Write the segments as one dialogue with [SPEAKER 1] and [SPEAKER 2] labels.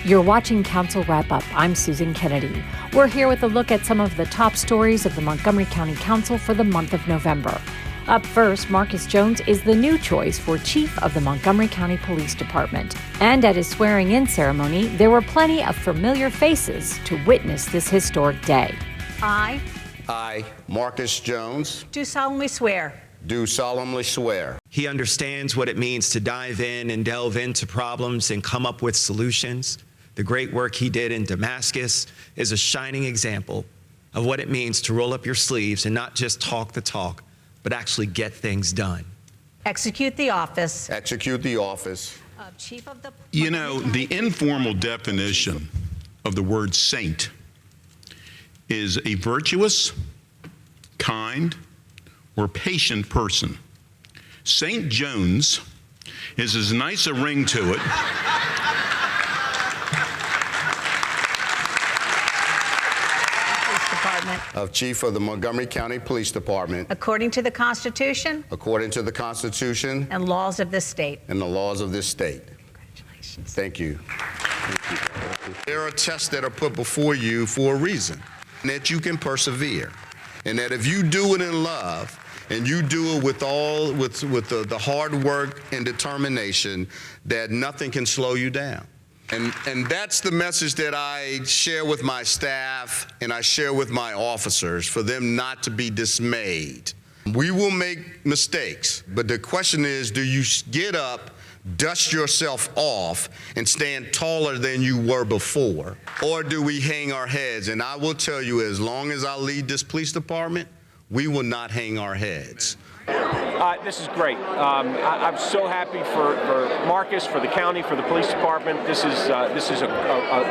[SPEAKER 1] You're watching Council Wrap Up. I'm Susan Kennedy. We're here with a look at some of the top stories of the Montgomery County Council for the month of November. Up first, Marcus Jones is the new choice for Chief of the Montgomery County Police Department. And at his swearing-in ceremony, there were plenty of familiar faces to witness this historic day.
[SPEAKER 2] I,
[SPEAKER 3] Marcus Jones,
[SPEAKER 2] do solemnly swear.
[SPEAKER 3] do solemnly swear
[SPEAKER 4] He understands what it means to dive in and delve into problems and come up with solutions. The great work he did in Damascus is a shining example of what it means to roll up your sleeves and not just talk the talk, but actually get things done.
[SPEAKER 2] Execute the office
[SPEAKER 3] of
[SPEAKER 2] Chief of the...
[SPEAKER 5] You know, the informal definition of the word saint is a virtuous, kind, or patient person. Saint Jones is as nice a ring to it
[SPEAKER 3] of Chief of the Montgomery County Police Department
[SPEAKER 2] According to the Constitution
[SPEAKER 3] according to the Constitution
[SPEAKER 2] and laws of this state.
[SPEAKER 3] and the laws of this state.
[SPEAKER 2] Congratulations.
[SPEAKER 3] Thank you. There are tests that are put before you for a reason, and that you can persevere, and that if you do it in love and you do it with the hard work and determination, that nothing can slow you down. And that's the message that I share with my staff and I share with my officers, for them not to be dismayed. We will make mistakes, but the question is, do you get up, dust yourself off, and stand taller than you were before? Or do we hang our heads? And I will tell you, as long as I lead this police department, we will not hang our heads.
[SPEAKER 6] This is great. I'm so happy for Marcus, for the county, for the police department. This is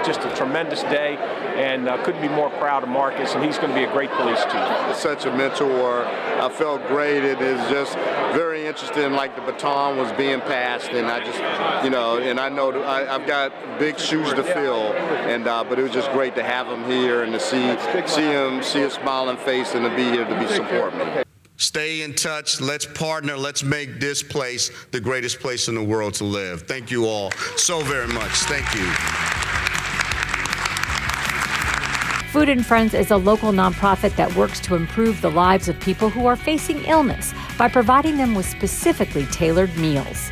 [SPEAKER 6] just a tremendous day, and couldn't be more proud of Marcus, and he's going to be a great police chief.
[SPEAKER 7] Such a mentor. I felt great. It is just very interesting, like the baton was being passed, and I just, and I know I've got big shoes to fill, and but it was just great to have him here and to see his smiling face and to be here to be supporting me.
[SPEAKER 3] Stay in touch. Let's partner. Let's make this place the greatest place in the world to live. Thank you all so very much. Thank you.
[SPEAKER 1] Food and Friends is a local nonprofit that works to improve the lives of people who are facing illness by providing them with specifically tailored meals.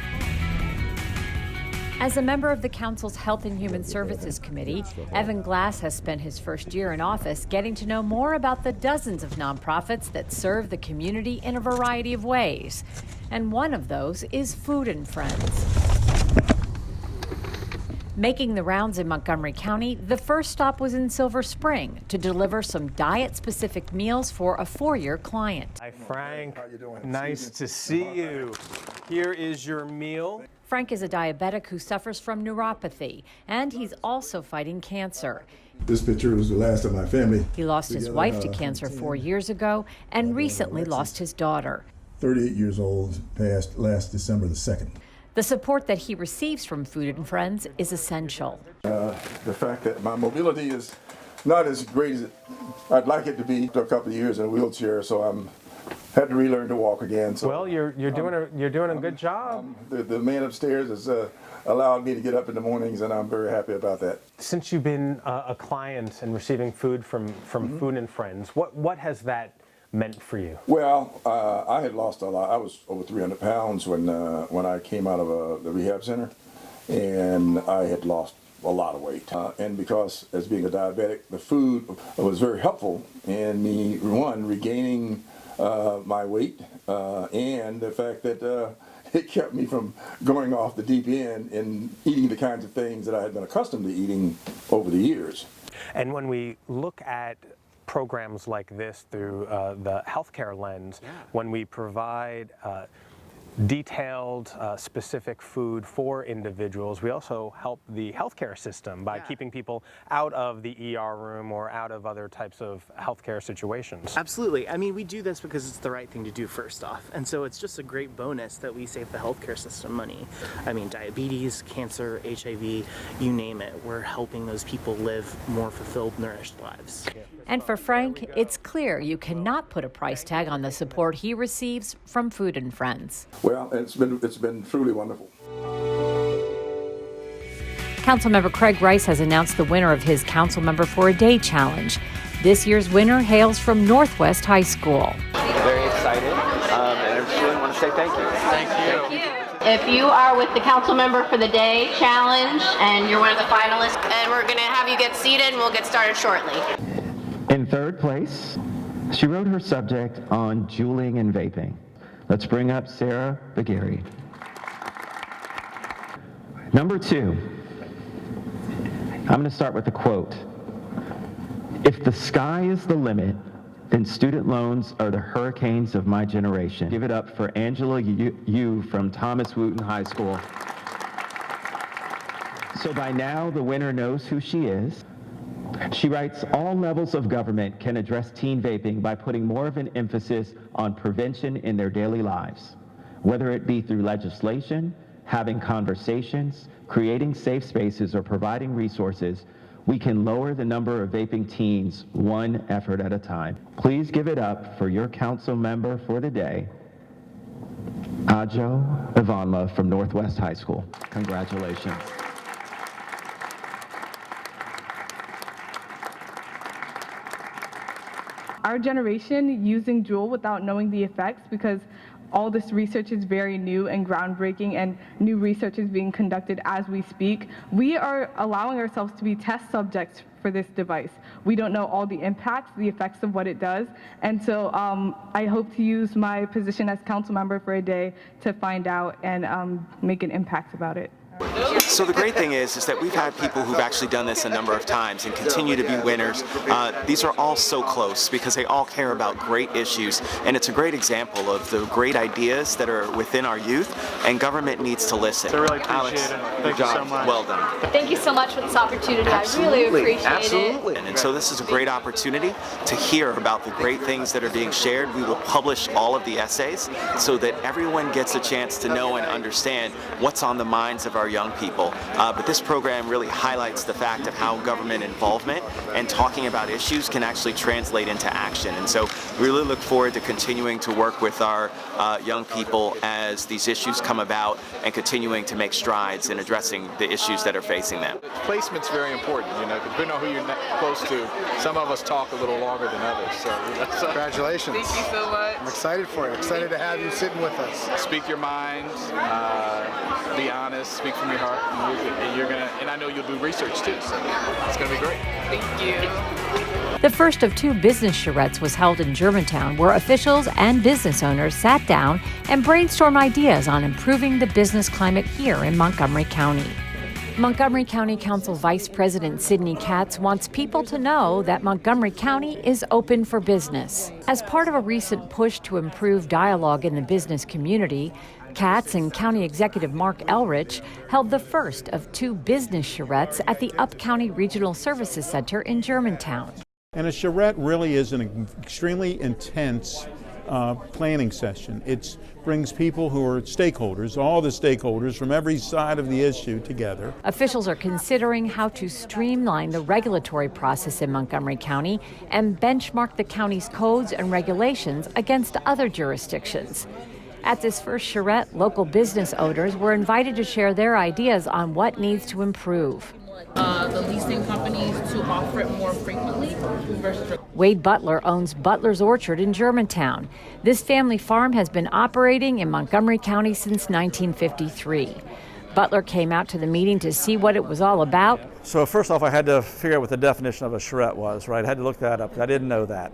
[SPEAKER 1] As a member of the Council's Health and Human Services Committee, Evan Glass has spent his first year in office getting to know more about the dozens of nonprofits that serve the community in a variety of ways. And one of those is Food and Friends. Making the rounds in Montgomery County, the first stop was in Silver Spring to deliver some diet-specific meals for a four-year client.
[SPEAKER 8] Hi, Frank. How you doing? Nice to see you. Here is your meal.
[SPEAKER 1] Frank is a diabetic who suffers from neuropathy, and he's also fighting cancer.
[SPEAKER 9] This picture was the last of my family.
[SPEAKER 1] He lost his wife to cancer 4 years ago and recently lost his daughter.
[SPEAKER 9] 38 years old, passed last December the 2nd.
[SPEAKER 1] The support that he receives from Food and Friends is essential.
[SPEAKER 9] The fact that my mobility is not as great as I'd like it to be. Took a couple of years in a wheelchair, so had to relearn to walk again. So
[SPEAKER 8] well, you're doing a good job.
[SPEAKER 9] The man upstairs has allowed me to get up in the mornings, and I'm very happy about that.
[SPEAKER 8] Since you've been a client and receiving food from Food and Friends, what has that meant for you?
[SPEAKER 9] Well, I had lost a lot. I was over 300 pounds when I came out of the rehab center, and I had lost a lot of weight. And because, as being a diabetic, the food was very helpful in me, regaining my weight, and the fact that it kept me from going off the deep end and eating the kinds of things that I had been accustomed to eating over the years.
[SPEAKER 8] And when we look at programs like this through the healthcare lens, when we provide detailed, specific food for individuals, we also help the healthcare system by keeping people out of the ER room or out of other types of healthcare situations.
[SPEAKER 10] Absolutely. I mean, we do this because it's the right thing to do first off. And so it's just a great bonus that we save the healthcare system money. I mean, diabetes, cancer, HIV, you name it. We're helping those people live more fulfilled, nourished lives.
[SPEAKER 1] And for Frank, it's clear you cannot put a price tag on the support he receives from Food and Friends.
[SPEAKER 9] Well, it's been truly wonderful.
[SPEAKER 1] Councilmember Craig Rice has announced the winner of his Councilmember for a Day challenge. This year's winner hails from Northwest High School.
[SPEAKER 11] Very excited, and I just really want to say thank you. Thank you.
[SPEAKER 12] If you are with the Council Member for the Day challenge and you're one of the finalists, and we're going to have you get seated and we'll get started shortly.
[SPEAKER 11] In third place, she wrote her subject on juuling and vaping. Let's bring up Sarah Bagari. Number 2, I'm going to start with a quote. If the sky is the limit, then student loans are the hurricanes of my generation. Give it up for Angela Yu from Thomas Wooten High School. So by now, the winner knows who she is. She writes, all levels of government can address teen vaping by putting more of an emphasis on prevention in their daily lives, whether it be through legislation, having conversations, creating safe spaces, or providing resources. We can lower the number of vaping teens one effort at a time. Please give it up for your council member for the day, Ajo Ivanla from Northwest High School. Congratulations.
[SPEAKER 13] Our generation using Juul without knowing the effects, because all this research is very new and groundbreaking, and new research is being conducted as we speak. We are allowing ourselves to be test subjects for this device. We don't know all the impacts, the effects of what it does, and so I hope to use my position as council member for a day to find out and make an impact about it.
[SPEAKER 14] So the great thing is that we've had people who've actually done this a number of times and continue to be winners. These are all so close because they all care about great issues, and it's a great example of the great ideas that are within our youth, and government needs to listen.
[SPEAKER 15] I really appreciate it. Thank you so much.
[SPEAKER 14] Well done.
[SPEAKER 12] Thank you so much for this opportunity.
[SPEAKER 14] Absolutely.
[SPEAKER 12] I really appreciate
[SPEAKER 14] Absolutely. And so this is a great opportunity to hear about the great things that are being shared. We will publish all of the essays so that everyone gets a chance to know and understand what's on the minds of our young people. But this program really highlights the fact of how government involvement and talking about issues can actually translate into action. And so we really look forward to continuing to work with our young people as these issues come about and continuing to make strides in addressing the issues that are facing them.
[SPEAKER 15] Placement's very important, you know, depending on who you're close to. Some of us talk a little longer than others. So
[SPEAKER 16] congratulations.
[SPEAKER 12] Thank you so much.
[SPEAKER 16] I'm excited for you. Excited to have you sitting with us.
[SPEAKER 15] Speak your mind, be honest, speak from your heart, and I know you'll do research too, so it's gonna be great.
[SPEAKER 12] Thank you.
[SPEAKER 1] The first of 2 business charrettes was held in Germantown, where officials and business owners sat down and brainstormed ideas on improving the business climate here in Montgomery County. Montgomery County Council Vice President Sidney Katz wants people to know that Montgomery County is open for business. As part of a recent push to improve dialogue in the business community, Katz and County Executive Mark Elrich held the first of 2 business charrettes at the Up County Regional Services Center in Germantown.
[SPEAKER 17] And a charrette really is an extremely intense planning session. It brings people who are stakeholders, all the stakeholders from every side of the issue together.
[SPEAKER 1] Officials are considering how to streamline the regulatory process in Montgomery County and benchmark the county's codes and regulations against other jurisdictions. At this first charrette, local business owners were invited to share their ideas on what needs to improve.
[SPEAKER 18] The leasing companies to offer it more frequently versus...
[SPEAKER 1] Wade Butler owns Butler's Orchard in Germantown. This family farm has been operating in Montgomery County since 1953. Butler came out to the meeting to see what it was all about.
[SPEAKER 19] So first off, I had to figure out what the definition of a charrette was, right? I had to look that up. I didn't know that.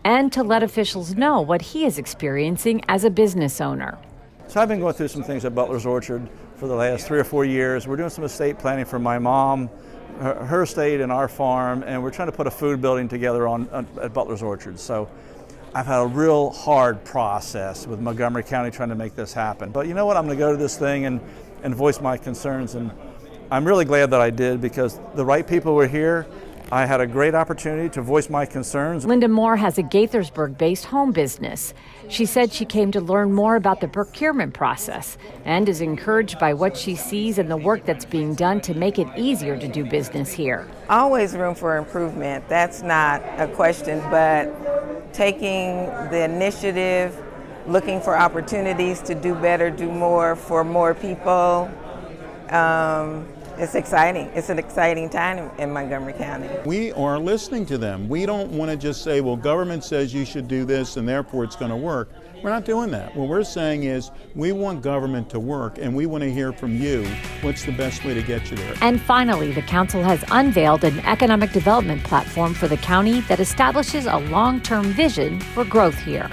[SPEAKER 1] And to let officials know what he is experiencing as a business owner.
[SPEAKER 19] So I've been going through some things at Butler's Orchard for the last 3 or 4 years. We're doing some estate planning for my mom, her estate and our farm, and we're trying to put a food building together at Butler's Orchard. So I've had a real hard process with Montgomery County trying to make this happen. But you know what, I'm going to go to this thing and voice my concerns, and I'm really glad that I did because the right people were here. I had a great opportunity to voice my concerns.
[SPEAKER 1] Linda Moore has a Gaithersburg-based home business. She said she came to learn more about the procurement process and is encouraged by what she sees and the work that's being done to make it easier to do business here.
[SPEAKER 20] Always room for improvement. That's not a question, but taking the initiative, looking for opportunities to do better, do more for more people, It's exciting. It's an exciting time in Montgomery County.
[SPEAKER 17] We are listening to them. We don't want to just say, well, government says you should do this and therefore it's going to work. We're not doing that. What we're saying is we want government to work and we want to hear from you what's the best way to get you there.
[SPEAKER 1] And finally, the council has unveiled an economic development platform for the county that establishes a long-term vision for growth here.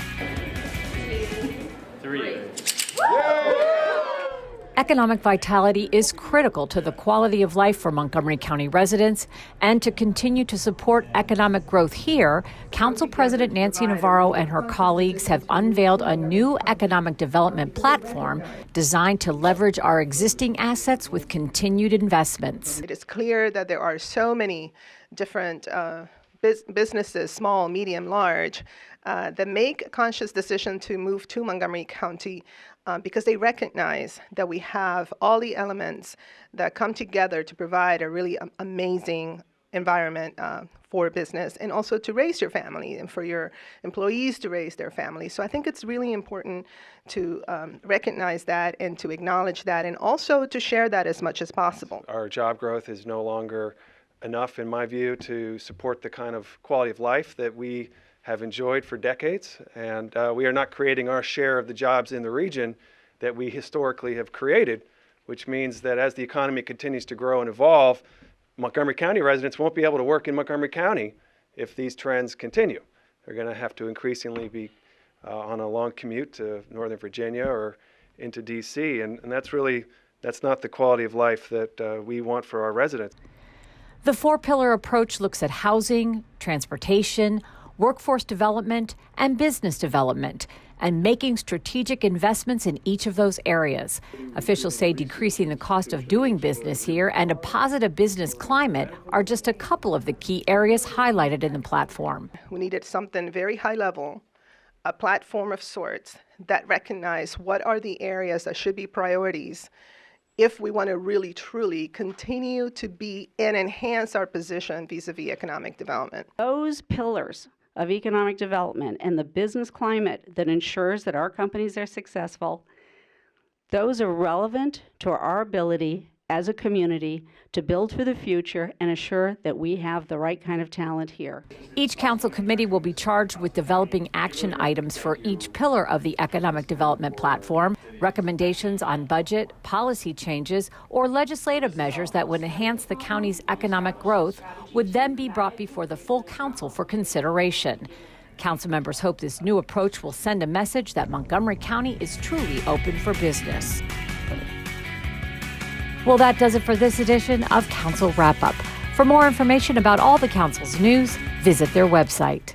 [SPEAKER 1] Economic vitality is critical to the quality of life for Montgomery County residents, and to continue to support economic growth here, Council President Nancy Navarro and her colleagues have unveiled a new economic development platform designed to leverage our existing assets with continued investments.
[SPEAKER 21] It is clear that there are so many different businesses, small, medium, large, that make a conscious decision to move to Montgomery County because they recognize that we have all the elements that come together to provide a really amazing environment for business, and also to raise your family and for your employees to raise their family. So I think it's really important to recognize that and to acknowledge that, and also to share that as much as possible.
[SPEAKER 22] Our job growth is no longer enough, in my view, to support the kind of quality of life that we have enjoyed for decades, and we are not creating our share of the jobs in the region that we historically have created, which means that as the economy continues to grow and evolve, Montgomery County residents won't be able to work in Montgomery County if these trends continue. They're going to have to increasingly be on a long commute to Northern Virginia or into DC, and that's not the quality of life that we want for our residents.
[SPEAKER 1] The four-pillar approach looks at housing, transportation, workforce development, and business development, and making strategic investments in each of those areas. Officials say decreasing the cost of doing business here and a positive business climate are just a couple of the key areas highlighted in the platform.
[SPEAKER 21] We needed something very high level, a platform of sorts that recognize what are the areas that should be priorities if we want to really truly continue to be and enhance our position vis-a-vis economic development.
[SPEAKER 23] Those pillars of economic development and the business climate that ensures that our companies are successful, those are relevant to our ability as a community to build for the future and assure that we have the right kind of talent here.
[SPEAKER 1] Each council committee will be charged with developing action items for each pillar of the economic development platform. Recommendations on budget, policy changes, or legislative measures that would enhance the county's economic growth would then be brought before the full council for consideration. Council members hope this new approach will send a message that Montgomery County is truly open for business. Well, that does it for this edition of Council Wrap Up. For more information about all the council's news, visit their website.